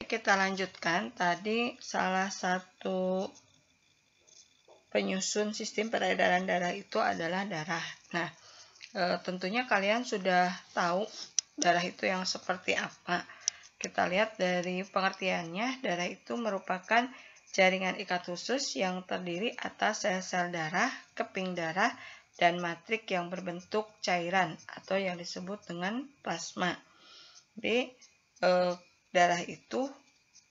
Kita lanjutkan, tadi salah satu penyusun sistem peredaran darah itu adalah darah. Nah, tentunya kalian sudah tahu darah itu yang seperti apa. Kita lihat dari pengertiannya, darah itu merupakan jaringan ikat khusus yang terdiri atas sel-sel darah, keping darah, dan matrik yang berbentuk cairan atau yang disebut dengan plasma. Jadi, darah itu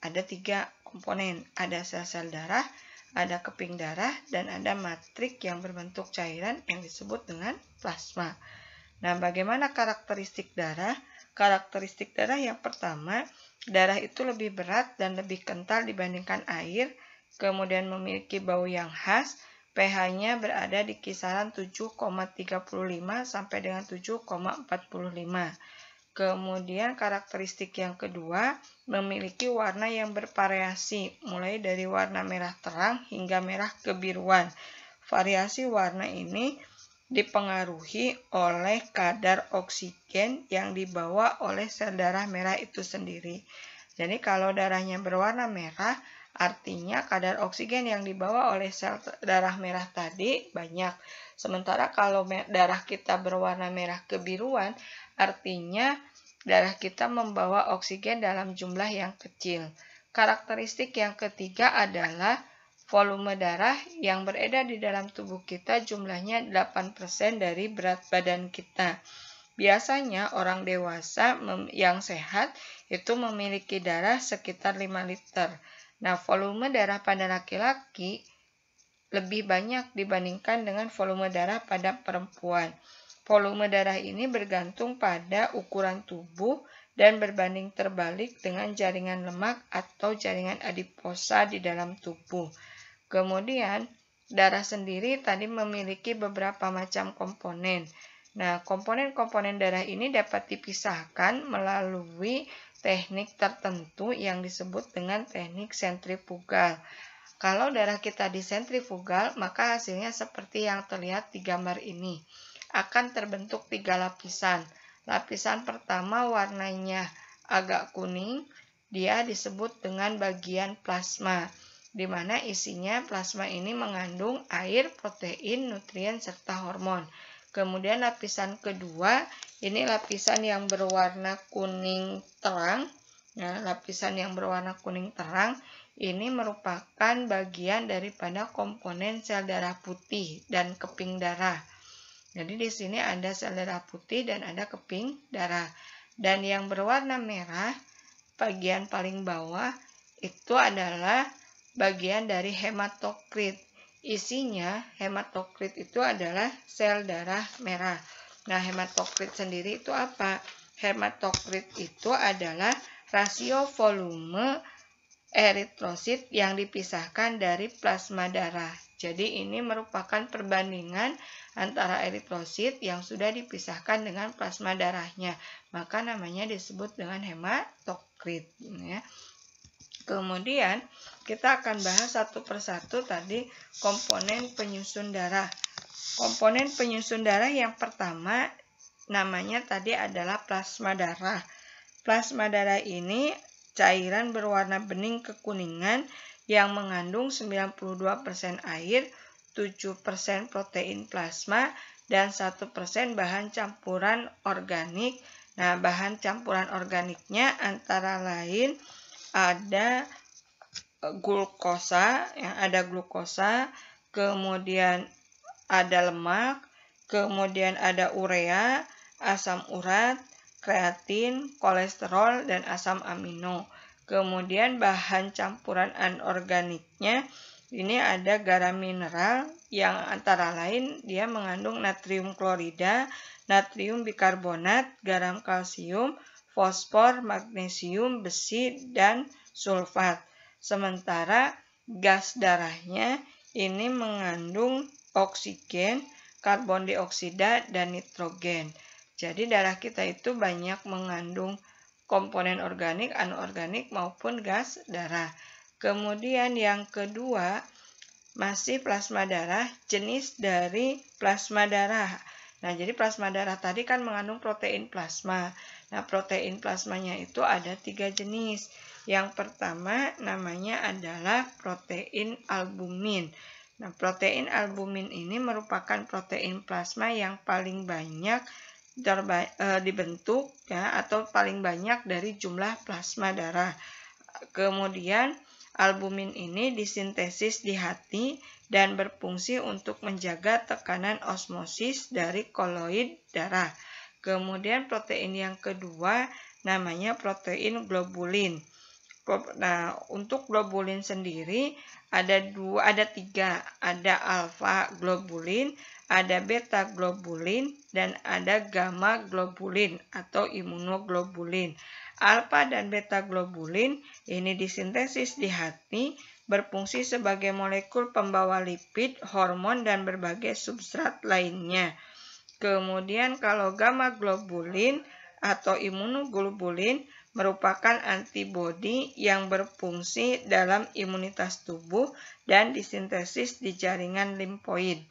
ada 3 komponen, ada sel-sel darah, ada keping darah, dan ada matrik yang berbentuk cairan yang disebut dengan plasma. Nah, bagaimana karakteristik darah? Karakteristik darah yang pertama, darah itu lebih berat dan lebih kental dibandingkan air, kemudian memiliki bau yang khas, pH-nya berada di kisaran 7,35 sampai dengan 7,45. Kemudian karakteristik yang kedua, memiliki warna yang bervariasi, mulai dari warna merah terang hingga merah kebiruan. Variasi warna ini dipengaruhi oleh kadar oksigen yang dibawa oleh sel darah merah itu sendiri. Jadi kalau darahnya berwarna merah, artinya kadar oksigen yang dibawa oleh sel darah merah tadi banyak. Sementara kalau darah kita berwarna merah kebiruan, artinya darah kita membawa oksigen dalam jumlah yang kecil. Karakteristik yang ketiga adalah volume darah yang beredar di dalam tubuh kita jumlahnya 8% dari berat badan kita. Biasanya orang dewasa yang sehat itu memiliki darah sekitar 5 liter. Nah, volume darah pada laki-laki lebih banyak dibandingkan dengan volume darah pada perempuan. Volume darah ini bergantung pada ukuran tubuh dan berbanding terbalik dengan jaringan lemak atau jaringan adiposa di dalam tubuh. Kemudian, darah sendiri tadi memiliki beberapa macam komponen. Nah, komponen-komponen darah ini dapat dipisahkan melalui teknik tertentu yang disebut dengan teknik sentrifugal. Kalau darah kita disentrifugal, maka hasilnya seperti yang terlihat di gambar ini. Akan terbentuk 3 lapisan. Lapisan pertama warnanya agak kuning, dia disebut dengan bagian plasma, di mana isinya plasma ini mengandung air, protein, nutrien, serta hormon. Kemudian lapisan kedua, ini lapisan yang berwarna kuning terang. Nah, lapisan yang berwarna kuning terang ini merupakan bagian daripada komponen sel darah putih dan keping darah. Jadi di sini ada sel darah putih dan ada keping darah. Dan yang berwarna merah, bagian paling bawah, itu adalah bagian dari hematokrit. Isinya, hematokrit itu adalah sel darah merah. Nah, hematokrit sendiri itu apa? Hematokrit itu adalah rasio volume eritrosit yang dipisahkan dari plasma darah. Jadi ini merupakan perbandingan antara eritrosit yang sudah dipisahkan dengan plasma darahnya. Maka namanya disebut dengan hematokrit. Ya. Kemudian kita akan bahas satu persatu tadi komponen penyusun darah. Komponen penyusun darah yang pertama namanya tadi adalah plasma darah. Plasma darah ini cairan berwarna bening kekuningan yang mengandung 92% air, 7% protein plasma, dan 1% bahan campuran organik. Nah, bahan campuran organiknya antara lain ada glukosa, kemudian ada lemak, kemudian ada urea, asam urat, kreatin, kolesterol, dan asam amino. Kemudian bahan campuran anorganiknya ini ada garam mineral yang antara lain dia mengandung natrium klorida, natrium bikarbonat, garam kalsium, fosfor, magnesium, besi, dan sulfat. Sementara gas darahnya ini mengandung oksigen, karbon dioksida, dan nitrogen. Jadi darah kita itu banyak mengandung komponen organik, anorganik, maupun gas darah. Kemudian yang kedua, masih plasma darah, jenis dari plasma darah. Nah, jadi plasma darah tadi kan mengandung protein plasma. Nah, protein plasmanya itu ada 3 jenis. Yang pertama namanya adalah protein albumin. Nah, protein albumin ini merupakan protein plasma yang paling banyak dibentuk ya, atau paling banyak dari jumlah plasma darah. Kemudian albumin ini disintesis di hati dan berfungsi untuk menjaga tekanan osmosis dari koloid darah. Kemudian protein yang kedua namanya protein globulin. Nah, untuk globulin sendiri ada tiga, ada alfa globulin, ada beta globulin, dan ada gamma globulin atau imunoglobulin. Alfa dan beta globulin ini disintesis di hati, berfungsi sebagai molekul pembawa lipid, hormon, dan berbagai substrat lainnya. Kemudian kalau gamma globulin atau imunoglobulin merupakan antibodi yang berfungsi dalam imunitas tubuh dan disintesis di jaringan limfoid.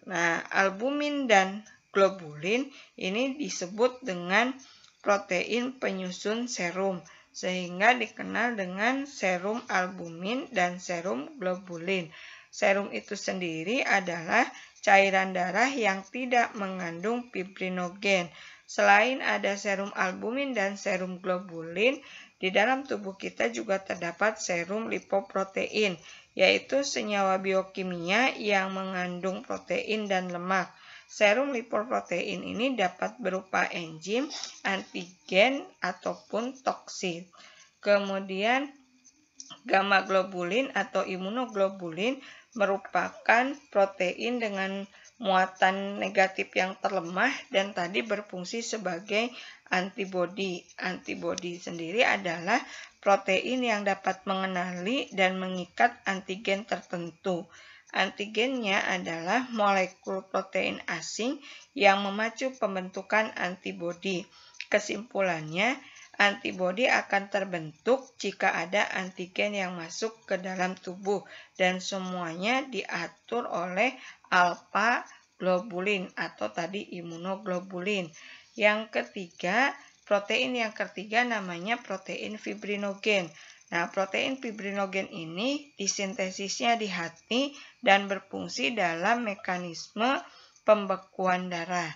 Nah, albumin dan globulin ini disebut dengan protein penyusun serum, sehingga dikenal dengan serum albumin dan serum globulin. Serum itu sendiri adalah cairan darah yang tidak mengandung fibrinogen. Selain ada serum albumin dan serum globulin, di dalam tubuh kita juga terdapat serum lipoprotein, yaitu senyawa biokimia yang mengandung protein dan lemak. Serum lipoprotein ini dapat berupa enzim, antigen, ataupun toksin. Kemudian gamma globulin atau imunoglobulin merupakan protein dengan muatan negatif yang terlemah dan tadi berfungsi sebagai antibodi. Antibodi sendiri adalah protein yang dapat mengenali dan mengikat antigen tertentu. Antigennya adalah molekul protein asing yang memacu pembentukan antibodi. Kesimpulannya, antibodi akan terbentuk jika ada antigen yang masuk ke dalam tubuh dan semuanya diatur oleh alfa globulin atau tadi imunoglobulin. Yang ketiga, protein yang ketiga namanya protein fibrinogen. Nah, protein fibrinogen ini disintesisnya di hati dan berfungsi dalam mekanisme pembekuan darah.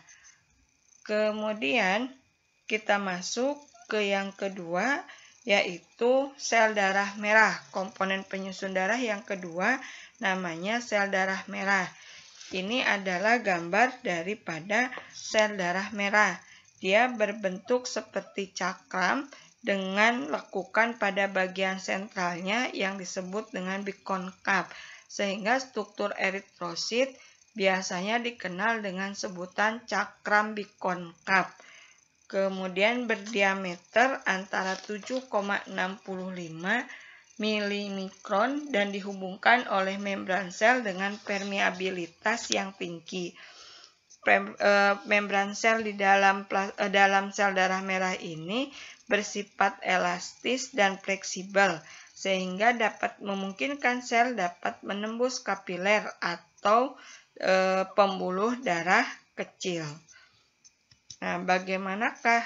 Kemudian kita masuk ke yang kedua, yaitu sel darah merah. Komponen penyusun darah yang kedua namanya sel darah merah. Ini adalah gambar daripada sel darah merah. Dia berbentuk seperti cakram dengan lekukan pada bagian sentralnya yang disebut dengan bikonkav, sehingga struktur eritrosit biasanya dikenal dengan sebutan cakram bikonkav. Kemudian berdiameter antara 7,65 milimikron dan dihubungkan oleh membran sel dengan permeabilitas yang tinggi. Membran sel di dalam sel darah merah ini bersifat elastis dan fleksibel, sehingga dapat memungkinkan sel dapat menembus kapiler atau pembuluh darah kecil. Nah, bagaimanakah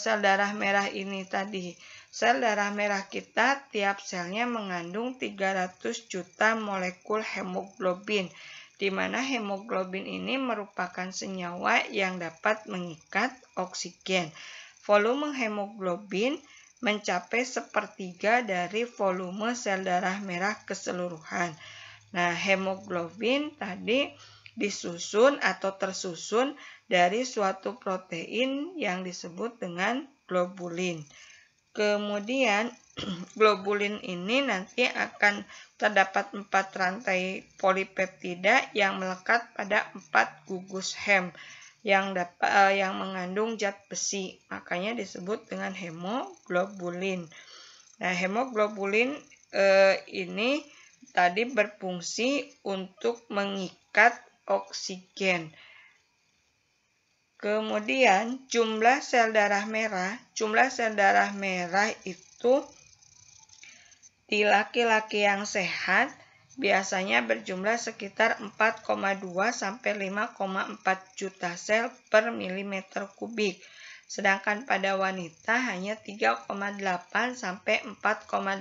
sel darah merah ini tadi? Sel darah merah kita tiap selnya mengandung 300 juta molekul hemoglobin, di mana hemoglobin ini merupakan senyawa yang dapat mengikat oksigen. Volume hemoglobin mencapai sepertiga dari volume sel darah merah keseluruhan. Nah, hemoglobin tadi disusun atau tersusun dari suatu protein yang disebut dengan globulin. Kemudian globulin ini nanti akan terdapat 4 rantai polipeptida yang melekat pada 4 gugus hem yang mengandung zat besi, makanya disebut dengan hemoglobulin. Nah, hemoglobulin ini tadi berfungsi untuk mengikat oksigen. Kemudian jumlah sel darah merah itu di laki-laki yang sehat biasanya berjumlah sekitar 4,2 sampai 5,4 juta sel per milimeter kubik. sedangkan pada wanita hanya 3,8 sampai 4,8